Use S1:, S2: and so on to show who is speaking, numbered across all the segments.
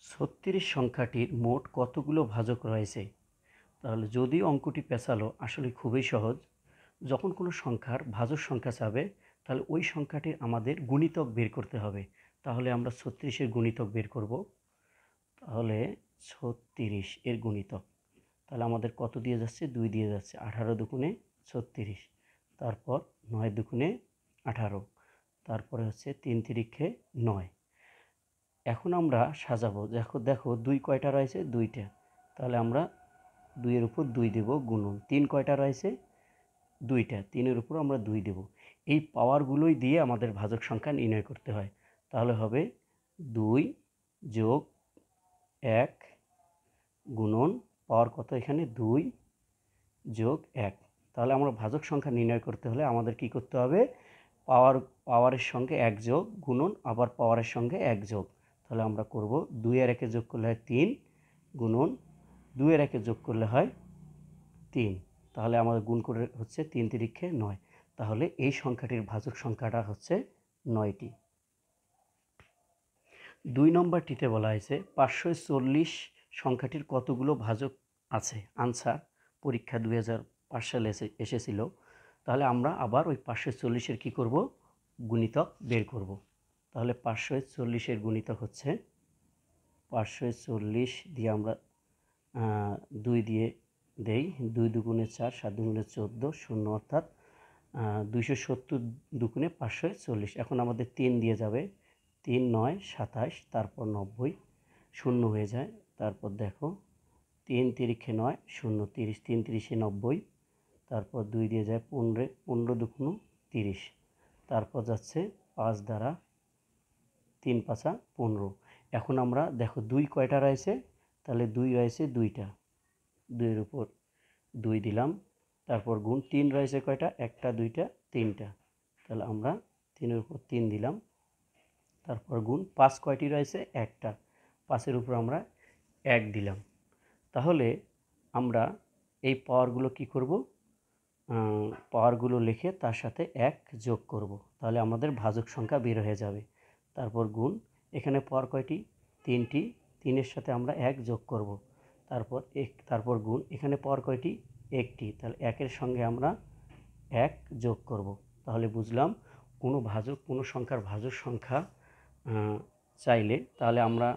S1: ৩৬ সংখ্যাটির মোট কতগুলো ভাজক রয়েছে? তাহলে যদিও অঙ্কটি পেঁচালো, আসলে খুবই সহজ। যখন কোনো সংখ্যার ভাজক সংখ্যা চাবে, তাহলে ওই সংখ্যাটির আমাদের গুণিতক বের করতে হবে। তাহলে আমরা ৩৬-এর গুণিতক বের করব। তাহলে ৩৬ এর গুণিতক, তাহলে আমাদের কত দিয়ে যাচ্ছে? 2 দিয়ে যাচ্ছে। 18 দুগুণে 36, তারপর 9 দুগুণে 18, তারপরে হচ্ছে 3 তিরিক্ষে 9। এখন আমরা সাজাবো। দেখো দেখো 2 কয়টা রয়েছে? 2টা। তাহলে আমরা 2 এর উপর 2 দেব গুণন। 3 কয়টা রয়েছে? 2টা। 3 এর উপর আমরা 2 দেব। এই পাওয়ারগুলোই দিয়ে আমাদের ভাজক সংখ্যা নির্ণয় করতে হয়। তাহলে হবে 2 যোগ 1 গুণন পাওয়ার কত এখানে? 2 যোগ 1। তাহলে আমরা ভাজক সংখ্যা নির্ণয় করতে হলে আমাদের কি করতে হবে? পাওয়ারের সঙ্গে 1 যোগ গুণন আবার পাওয়ারের সঙ্গে 1 যোগ। তাহলে আমরা করব 2 আর 1 যোগ করলে হয় 3 গুণন 2 আর 1 যোগ করলে হয় 3। তাহলে আমাদের গুণ করে হচ্ছে 3 তিরিক্ষে 9। তাহলে এই সংখ্যাটির ভাজক সংখ্যাটা হচ্ছে 9টি। 2 নম্বরটিতে বলা হয়েছে 540 সংখ্যাটির কতগুলো ভাজক আছে? আনসার পরীক্ষা 2005 সালে এসেছিল। তাহলে আমরা আবার ওই 540-এর কী করব? গুণিতক বের করব। তাহলে 540-এর গুণিতক হচ্ছে 540 দিয়ে আমরা 2 দিয়ে দেই। 2 দুগুণে 4, 7 দুগুণে 14, 0 অর্থাৎ 270 দুগুণে 540। এখন আমাদের 3 দিয়ে যাবে। 3 9 27, তারপর 90, 0 হয়ে যায়। তারপর দেখো 3 তিরিক্ষে 9, 0 30, 3 তিরিশে 90, তারপর 2 দিয়ে যায় 15, 15 দুগুণ 30, তারপর যাচ্ছে 5 দ্বারা 3 পাঁচা 15। এখন আমরা দেখো 2 কয়টা রয়েছে? তাহলে 2 রয়েছে 2টা। 2 এর উপর 2 দিলাম। তারপর গুণ 3 রয়েছে কয়টা? 1টা 2টা 3টা। তাহলে আমরা 3 এর উপর 3 দিলাম। তারপর গুণ 5 কয়টি রয়েছে? 1টা। 5 এর উপর আমরা 1 দিলাম। তাহলে আমরা এই পাওয়ারগুলো কি করব? পাওয়ারগুলো লিখে তার সাথে 1 যোগ করব। তাহলে আমাদের ভাজক সংখ্যা বের হয়ে যাবে। তারপর গুণ, এখানে পাওয়ার কয়টি? 3টি। 3 এর সাথে আমরা 1 যোগ করব। তারপর গুণ, এখানে পাওয়ার কয়টি? 1টি। তাহলে 1 এর সঙ্গে আমরা 1 যোগ করব। তাহলে বুঝলাম কোনো সংখ্যার ভাজক সংখ্যা চাইলে তাহলে আমরা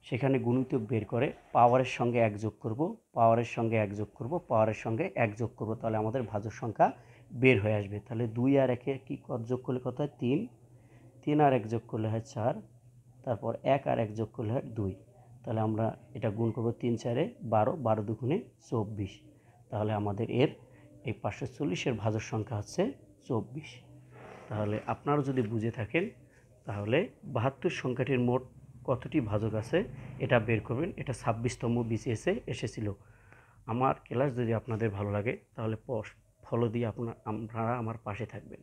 S1: সেখানে গুণিতক বের করে পাওয়ারের সঙ্গে 1 যোগ করব, পাওয়ারের সঙ্গে 1 যোগ করব, পাওয়ারের সঙ্গে 1 যোগ করব। তাহলে আমাদের ভাজক সংখ্যা বের হয়ে আসবে। তাহলে 2 আর 1 কি যোগ করলে কত হয়? 3, 3 আর 1 যোগ করলে হয় 4, তারপর 1 আর 1 যোগ করলে হয় 2। তাহলে আমরা এটা গুণ করব 3 4-এ 12, 12 দুগুণে 24। তাহলে আমাদের এই 540-এর ভাজক সংখ্যা হচ্ছে 24। তাহলে আপনারা যদি বুঝে থাকেন তাহলে 72 সংখ্যাটির মোট কতটি ভাজক আছে এটা বের করবেন। এটা 26তম বিসিএসে এসেছিল। আমার ক্লাস যদি আপনাদের ভালো লাগে তাহলে ফলো দিয়ে আপনারা আমার পাশে থাকবেন।